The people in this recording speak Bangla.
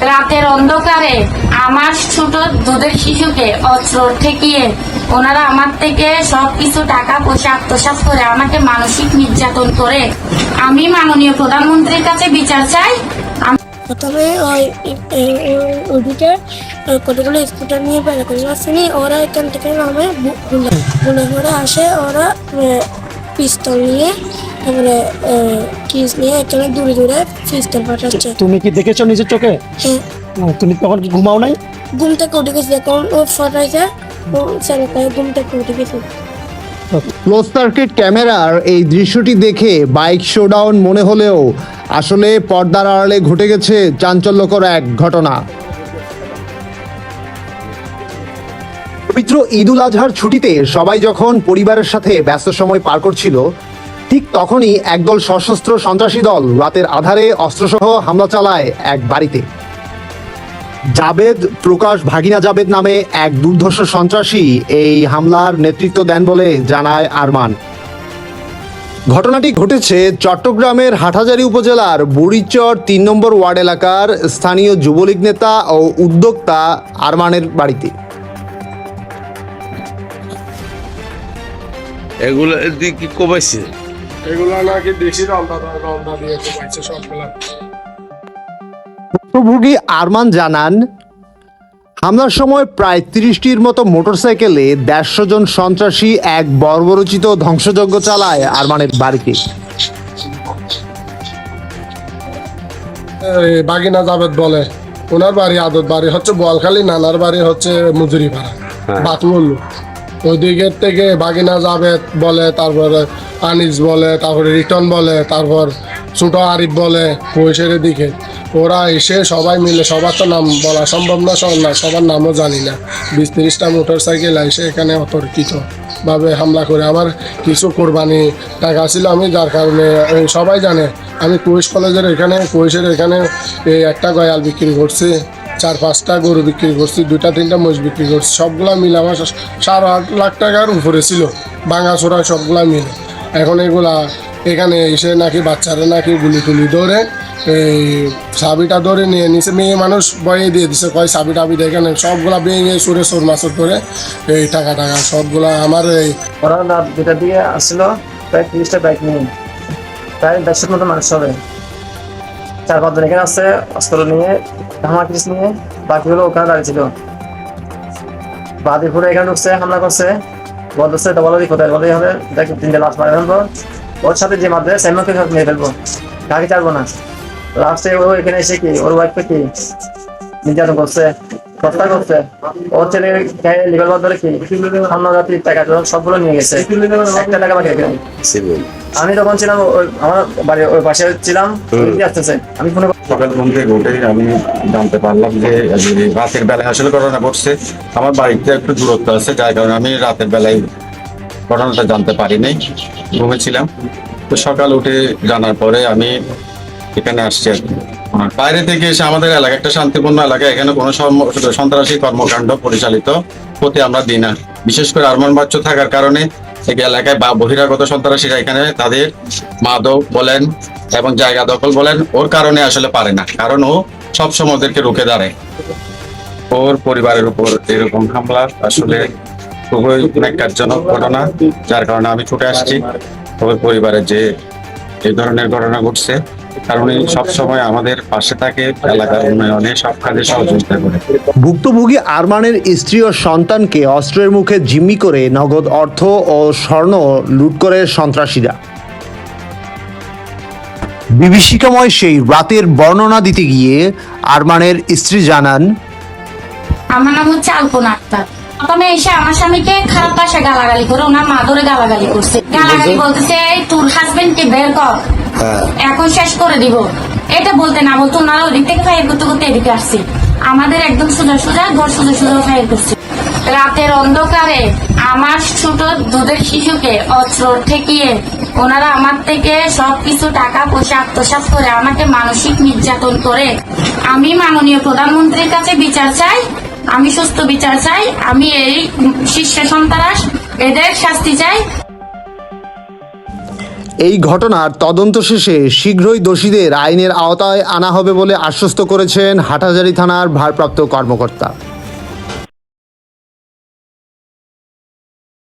রাতের অন্ধকারে আমার ছোট দুধের শিশুকে অস্ত্র ঠেকিয়ে ওনারা আমার থেকে সবকিছু টাকা পয়সা আত্মসাৎ করে আমাকে মানসিক নির্যাতন করে। আমি মাননীয় প্রধানমন্ত্রীর কাছে বিচার চাই। প্রথমে ওইদিকে কতগুলো স্কুটার নিয়ে বেড়া করে আসেনি, ওরা এখান থেকে নামে গুলে করে আসে, ওরা পিস্তল নিয়ে তারপরে কিস নিয়ে এখানে দূরে দূরে পিস্তল পাঠাচ্ছে। তুমি কি দেখেছো নিজের চোখে? হ্যাঁ, তুমি তখন কি ঘুমাও নাই? ঘুম থেকে উঠে গেছে, যখন ও ফাটাইছে ছেলেটাকে ঘুম থেকে উঠে গেছে। ক্লোজ সার্কিট ক্যামেরার এই দৃশ্যটি দেখে বাইক শোডাউন মনে হলেও আসলে পর্দার আড়ালে ঘটে গেছে চাঞ্চল্যকর এক ঘটনা। পবিত্র ঈদ উল আজহার ছুটিতে সবাই যখন পরিবারের সাথে ব্যস্ত সময় পার করছিল, ঠিক তখনই একদল সশস্ত্র সন্ত্রাসী দল রাতের আধারে অস্ত্রসহ হামলা চালায় এক বাড়িতে। জাবেদ প্রকাশ ভাগিনা জাবেদ নামে এক দুর্ধর্ষ সন্ত্রাসী এই হামলার নেতৃত্ব দেন বলে জানায় আরমান। ঘটনাটি ঘটেছে চট্টগ্রামের হাটহাজারী উপজেলার বুড়িচর ৩ নম্বর ওয়ার্ড এলাকার স্থানীয় যুবলীগ নেতা ও উদ্যোক্তা আরমানের বাড়িতে। এগুলো কি কমাইছে? এগুলো নাকি দেশি রন্ধা দিয়ে কমাইছে সবগুলা। ভুক্তভোগী আরমান জানান, হামলার সময় প্রায় ৩০টির মতো মোটরসাইকেলে ১৫০ জন সন্ত্রাসী এক বর্বরচিত ধ্বংসযজ্ঞ চালায় আরমানের বাড়িতে। বাগিনা জাবেদ বলে, ওনার বাড়ি আদত বাড়ি হচ্ছে বোয়ালখালী, নানার বাড়ি হচ্ছে মজুরি ভাড়া বাতমুল। ওই দিকের থেকে বাগিনা জাবেদ বলে, তারপরে আনিস বলে, তারপরে রিটন বলে, তারপর ছোট আরিফ বলে কৈশের দিকে। ওরা এসে সবাই মিলে, সবার তো নাম বলা সম্ভব না, সবার নামও জানি না, ২০-৩০টা মোটর সাইকেল এসে এখানে অতর্কিতভাবে হামলা করে। আমার কিছু কোরবানি টাকা ছিল, আমি যার কারণে সবাই জানে আমি কুয়েস কলেজের এখানে কুয়েসের এখানে এই একটা গয়াল বিক্রি করছি, ৪-৫টা গরু বিক্রি করছি, ২-৩টা মোষ বিক্রি করছি। সবগুলা মিলে আমার ৭-৮ লাখ টাকার উপরে ছিল, ভাঙাচোরা সবগুলা মিলে। এখন এগুলা এখানে এসে নাকি বাচ্চারা নাকি গুলি টুলি ধরে এই চাবিটা ধরে নিয়ে নিচে, মেয়ে মানুষ বয়ে দিয়ে দিছে, কয় চাবি টাবি এখানে সবগুলা ভেঙে সুরে সোর মাসর করে এই টাকা সবগুলা আমার এই। ওরা রাত ২টার দিকে আসছিল, প্রায় ৩০টা বাইক নিয়ে, প্রায় ১০০ মতো মানুষ হবে। ৪-৫ জন এখানে আসছে অস্ত্র নিয়ে, ধামা কিস নিয়ে, বাকিগুলো ওখানে দাঁড়িয়েছিল। বাদিপুরে এখানে ঢুকছে, হামলা করছে, বলতেছে বলি কোথায়, বলেই হবে দেখ ৩টে লাশ মারে ফেলবো, ওর সাথে যে মারবে সেমকে নিয়ে ফেলবো, কাকে ছাড়বো না। লাস্টে ও এখানে এসে কি ওর ওয়াইফকে কি নির্যাতন করছে, হত্যা করছে। ওর ছেলে লিগাল ধরে কি অন্য জাতির টাকা সবগুলো নিয়ে গেছে, একটা টাকা বাকি রেখে। আমি তখন ছিলাম আমার বাড়ির ওই পাশে ছিলাম, আসতেছে আমি ফোনে সকাল ঘুম থেকে উঠে আমি জানতে পারলাম যে রাতের বেলায় আসলে ঘটনা ঘটছে। আমার বাড়িতে একটু দূরত্ব আছে, যার কারণে আমি রাতের বেলায় ঘটনাটা জানতে পারিনি, ঘুমেছিলাম। তো সকাল উঠে জানার পরে আমি এখানে আসছি। বাইরে থেকে এসে আমাদের এলাকা একটা শান্তিপূর্ণ এলাকা, এখানে কোনো সন্ত্রাসী কর্মকাণ্ড পরিচালিত হতে আমরা দিই না। বিশেষ করে আরমান বাচ্চু থাকার কারণে এই এলাকায় বা বহিরাগত সন্ত্রাসীরা এখানে তাদের মাদক বলেন এবং জায়গা দখল বলেন, ওর কারণে আসলে পারে না, কারণ ও সবসময় ওদেরকে রুখে দাঁড়ায়। ওর পরিবারের উপর এরকম হামলা আসলে খুবই ন্যাক্কারজনক ঘটনা, যার কারণে আমি ছুটে আসছি। ওর পরিবারের যে এই ধরনের ঘটনা ঘটছে, কারণ সবসময় আমাদের পাশে থাকে, এলাকার উন্নয়নে সব কাজে সহযোগিতা করে। ভুক্তভোগী আরমানের স্ত্রী ও সন্তানকে অস্ত্রের মুখে জিম্মি করে নগদ অর্থ ও স্বর্ণ লুট করে সন্ত্রাসীরা। বিভীষিকাময় সেই রাতের বর্ণনা দিতে গিয়ে আরমানের স্ত্রী জানান, আমার নাম হচ্ছে আলপনা আক্তার। প্রথমে এসে আমার স্বামীকে খারাপ ভাষা গালাগালি করে, ওনার মা ধরে গালাগালি করছে, গালাগালি বলতেছে তোর হাজবেন্ডকে বের কর, এখন শেষ করে দিব। এটা বলতে না বলতো ওনারা ওদিক থেকে ফায়ার করতে করতে এদিকে আসছে, আমাদের একদম সোজা ঘর সোজা ফায়ার করছে। রাতের অন্ধকারে আমার ছোট দুধের শিশুকে অস্ত্র ঠেকিয়ে ওনারা আমার থেকে সবকিছু টাকা পয়সা আত্মসাৎ করে আমাকে মানসিক নির্যাতন করে। আমি মাননীয় প্রধানমন্ত্রীর কাছে বিচার চাই, আমি সুস্থ বিচার চাই, আমি এই শীর্ষ সন্ত্রাস এদের শাস্তি চাই। এই ঘটনার তদন্ত শেষে শীঘ্রই দোষীদের আইনের আওতায় আনা হবে বলে আশ্বস্ত করেছেন হাটহাজারী থানার ভারপ্রাপ্ত কর্মকর্তা।